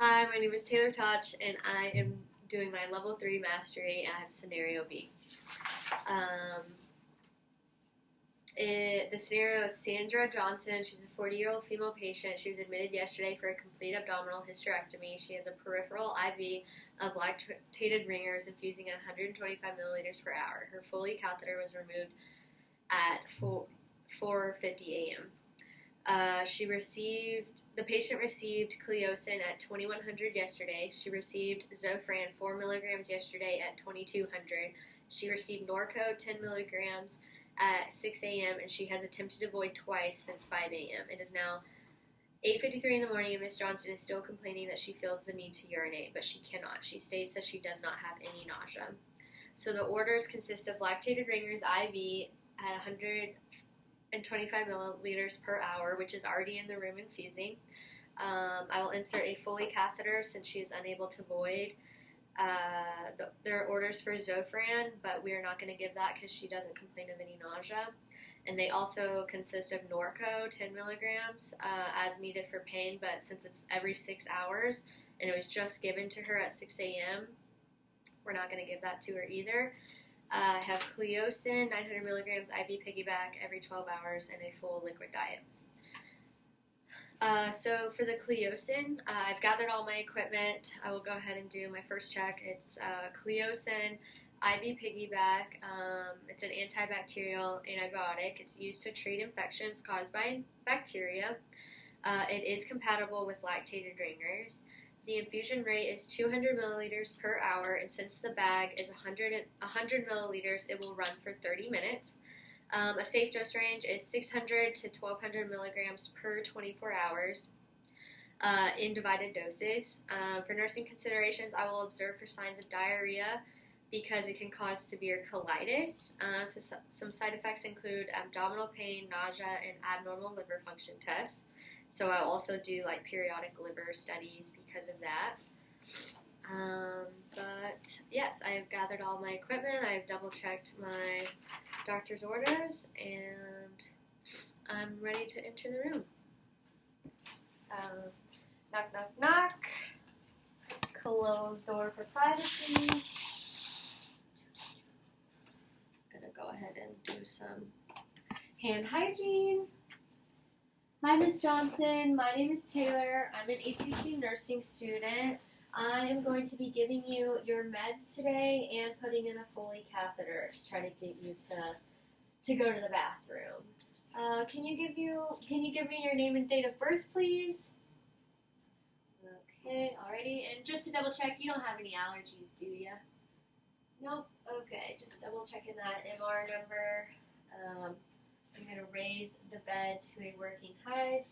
Hi, my name is Taylor Toch, and I am doing my level 3 mastery. I have scenario B. Um, the scenario is Sandra Johnson. She's a 40-year-old female patient. She was admitted yesterday for a complete abdominal hysterectomy. She has a peripheral IV of lactated ringers infusing at 125 milliliters per hour. Her Foley catheter was removed at 4:50 a.m. The patient received Cleocin at 2100 yesterday. She received Zofran 4 milligrams yesterday at 2200. She received Norco 10 milligrams at 6 a.m. and she has attempted to void twice since 5 a.m. It is now 8:53 in the morning and Miss Johnson is still complaining that she feels the need to urinate, but she cannot. She states that she does not have any nausea. So the orders consist of lactated ringers IV at 125 milliliters per hour, which is already in the room infusing. I will insert a Foley catheter since she is unable to void. There are orders for Zofran, but we are not going to give that because she doesn't complain of any nausea. And they also consist of Norco, 10 milligrams, as needed for pain, but since it's every 6 hours and it was just given to her at 6 a.m., we're not going to give that to her either. I have Cleocin, 900 milligrams IV piggyback every 12 hours and a full liquid diet. So for the Cleocin, I've gathered all my equipment. I will go ahead and do my first check. It's Cleocin IV piggyback. It's an antibacterial antibiotic. It's used to treat infections caused by bacteria. It is compatible with lactated ringers. The infusion rate is 200 milliliters per hour, and since the bag is 100 milliliters, it will run for 30 minutes. A safe dose range is 600 to 1200 milligrams per 24 hours in divided doses. For nursing considerations, I will observe for signs of diarrhea because it can cause severe colitis. So some side effects include abdominal pain, nausea, and abnormal liver function tests. So I'll also do periodic liver studies because of that. But yes, I have gathered all my equipment. I have double checked my doctor's orders, and I'm ready to enter the room. Knock, knock, knock. Close door for privacy. Gonna go ahead and do some hand hygiene. Hi, Miss Johnson. My name is Taylor. I'm an ACC nursing student. I am going to be giving you your meds today and putting in a Foley catheter to try to get you to go to the bathroom. Can you give me your name and date of birth, please? Okay, alrighty. And just to double check, you don't have any allergies, do you? Nope. Okay, just double checking that MR number. I'm going to raise the bed to a working height.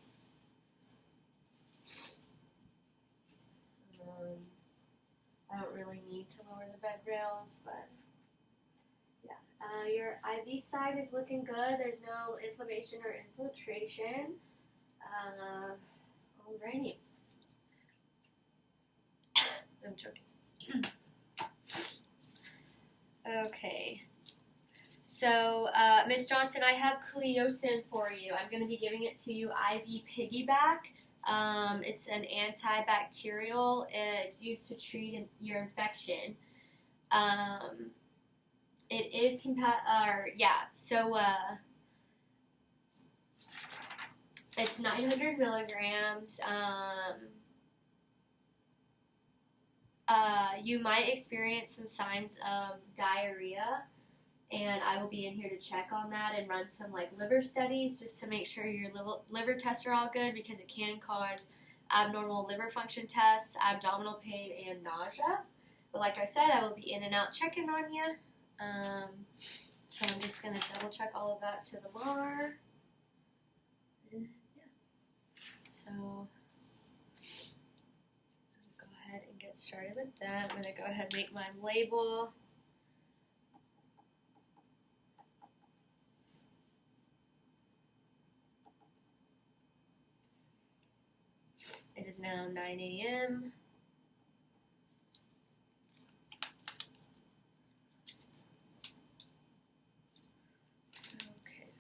I don't really need to lower the bed rails, but yeah. Your IV side is looking good. There's no inflammation or infiltration. Alrighty. I'm joking. Okay. So, Miss Johnson, I have Cleocin for you. I'm going to be giving it to you IV piggyback. It's an antibacterial. It's used to treat your infection. It is it's 900 milligrams. You might experience some signs of diarrhea, and I will be in here to check on that and run some liver studies just to make sure your liver tests are all good, because it can cause abnormal liver function tests, abdominal pain, and nausea. But like I said, I will be in and out checking on you. So I'm just going to double check all of that to the MAR. Yeah. So go ahead and get started with that. I'm going to go ahead and make my label. It is now 9 a.m. Okay.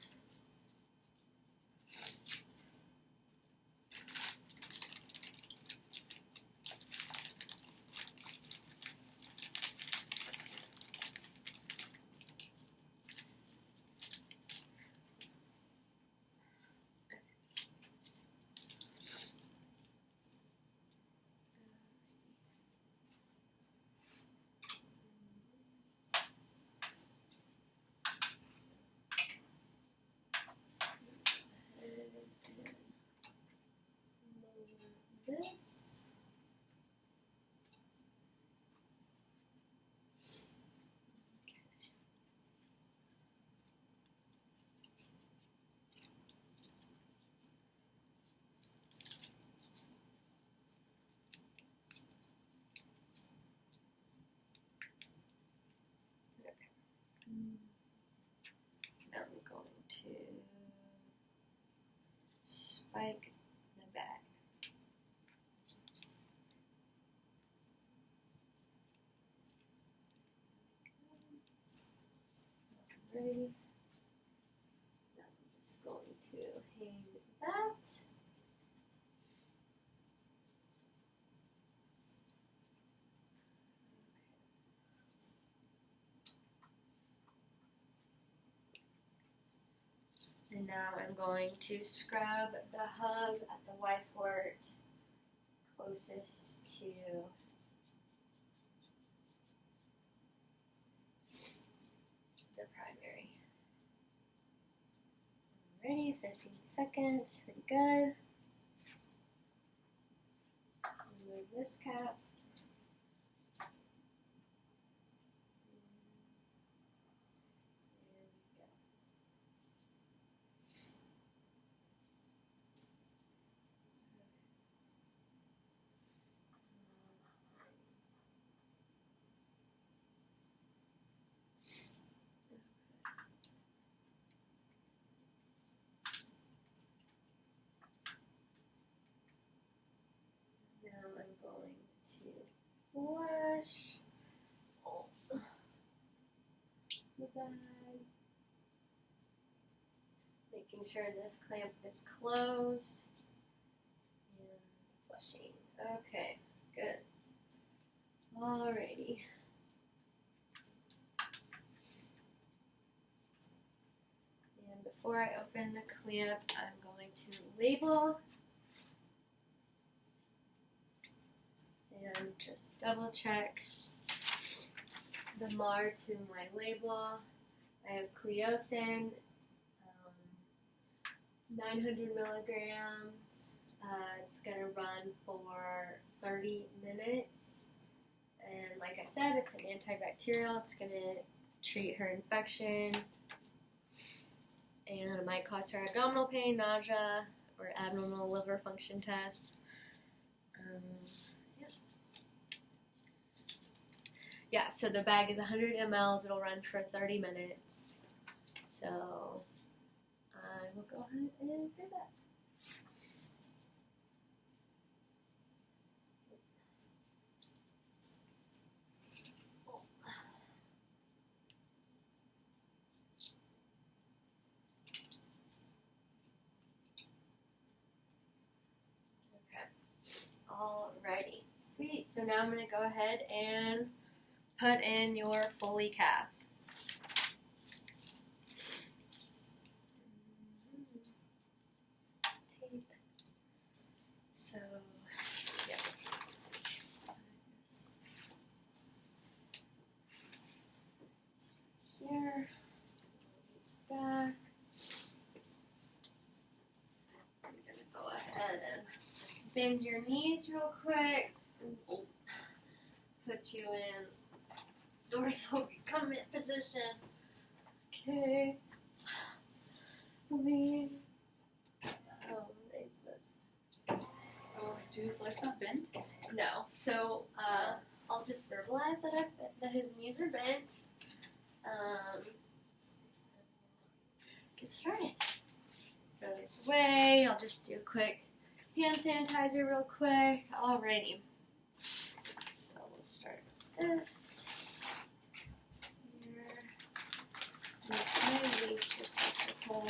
to spike the bag. Alrighty. Now I'm just going to hang that. And now I'm going to scrub the hub at the Y port closest to the primary. Alrighty, 15 seconds, pretty good. Remove this cap. Now I'm going to flush the bag, making sure this clamp is closed, and flushing. Okay, good. Alrighty. And before I open the clamp, I'm going to label and just double check the MAR to my label. I have Cleocin, 900 milligrams. It's going to run for 30 minutes. And like I said, it's an antibacterial. It's going to treat her infection. And it might cause her abdominal pain, nausea, or abnormal liver function tests. Yeah, so the bag is 100 mLs. It'll run for 30 minutes. So I will go ahead and do that. Okay. Alrighty. Sweet. So now I'm going to go ahead and put in your Foley calf. Tape. So, yeah. Here. He's back. I'm going to go ahead and bend your knees real quick. Put you in dorsal recumbent position. Okay. Raise this. Oh, do his legs not bend? No. So I'll just verbalize that his knees are bent. Get started. Throw this away. I'll just do a quick hand sanitizer real quick. Alrighty. So we'll start with this. Make my waist receptacle.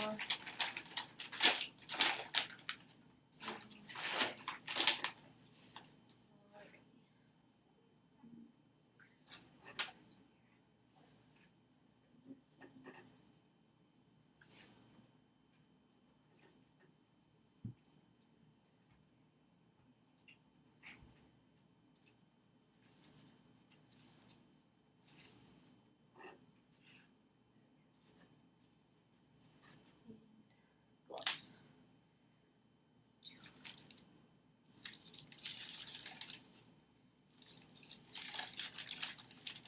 Gloves.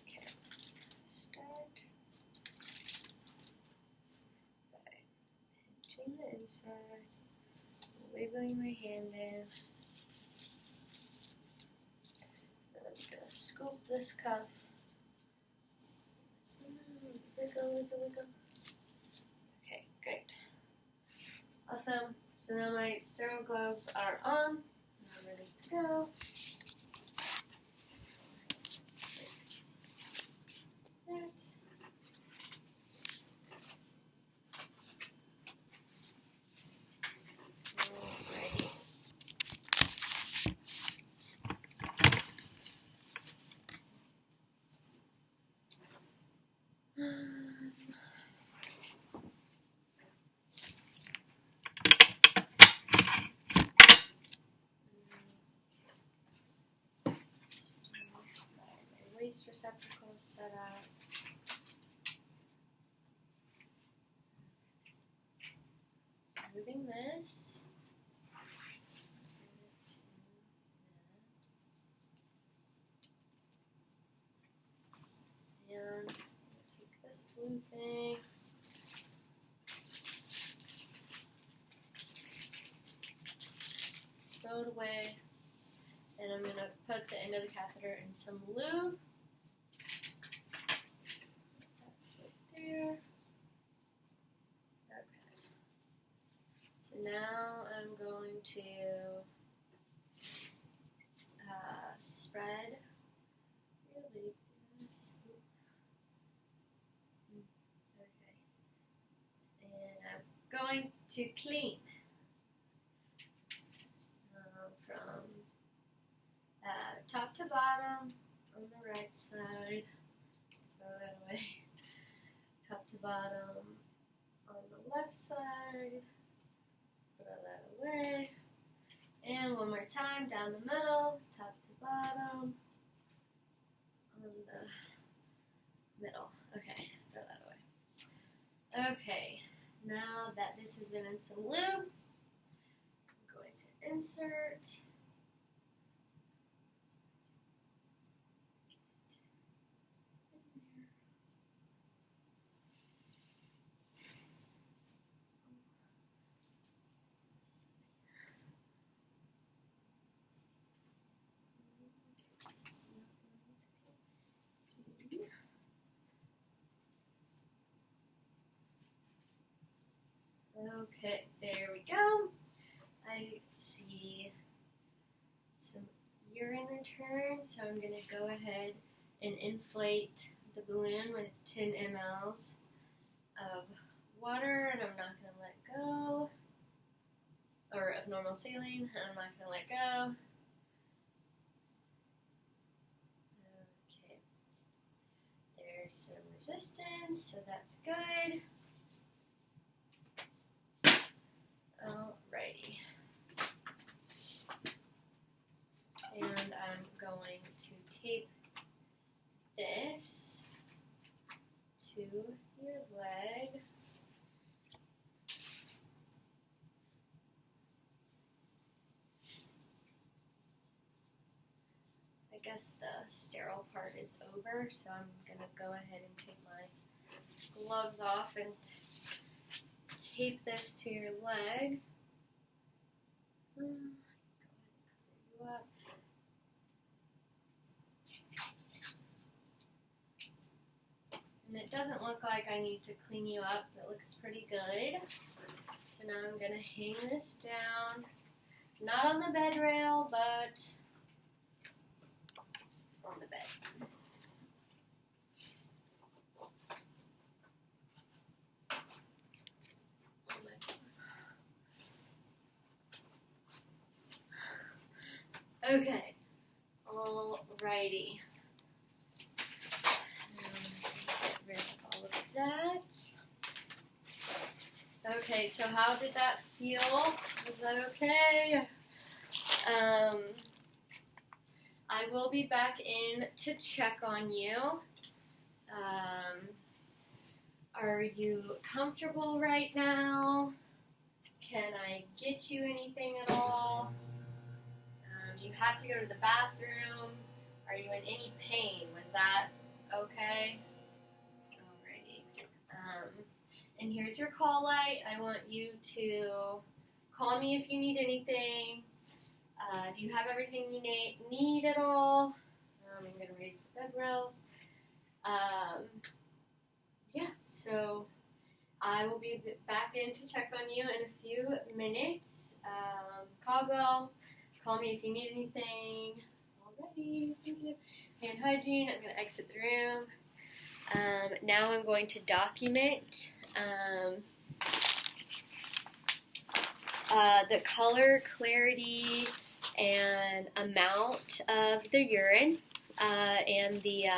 Okay. Start by pinching the inside, wiggling my hand in. Then I'm gonna scoop this cuff. Wiggle, wiggle, wiggle. Okay, great. Awesome. So now my sterile gloves are on. I'm ready to go. That. Alrighty. My waste receptacle set up. Moving this. And take this blue thing. Throw it away. And I'm going to put the end of the catheter in some lube. That's right there. Okay. So now I'm going to spread really. Okay. And I'm going to clean from top to bottom on the right side. Throw that away. Top to bottom on the left side. Throw that away. And one more time down the middle, top to bottom on the middle. Okay, throw that away. Okay, now that this has been in some lube, I'm going to insert. Okay, there we go. I see some urine return, so I'm going to go ahead and inflate the balloon with 10 mLs of water, and I'm not going to let go, or of normal saline, and I'm not going to let go. Okay, there's some resistance, so that's good. Alrighty. And I'm going to tape this to your leg. I guess the sterile part is over, so I'm going to go ahead and take my gloves off and tape this to your leg. Go ahead and cover you up. And it doesn't look like I need to clean you up. It looks pretty good. So now I'm going to hang this down. Not on the bed rail, but on the bed. Okay, alrighty. Get rid of all of that. Okay, so how did that feel? Was that okay? I will be back in to check on you. Are you comfortable right now? Can I get you anything at all? Do you have to go to the bathroom? Are you in any pain? Was that okay? Alrighty. And here's your call light. I want you to call me if you need anything. Do you have everything you need at all? I'm going to raise the bed rails. Yeah, so I will be back in to check on you in a few minutes. Caldwell, call me if you need anything. Alrighty, thank you. Hand hygiene, I'm going to exit the room. Now I'm going to document the color, clarity, and amount of the urine, and the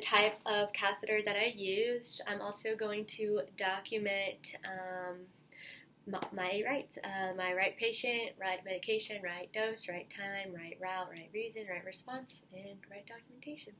type of catheter that I used. I'm also going to document my rights, my right patient, right medication, right dose, right time, right route, right reason, right response, and right documentation.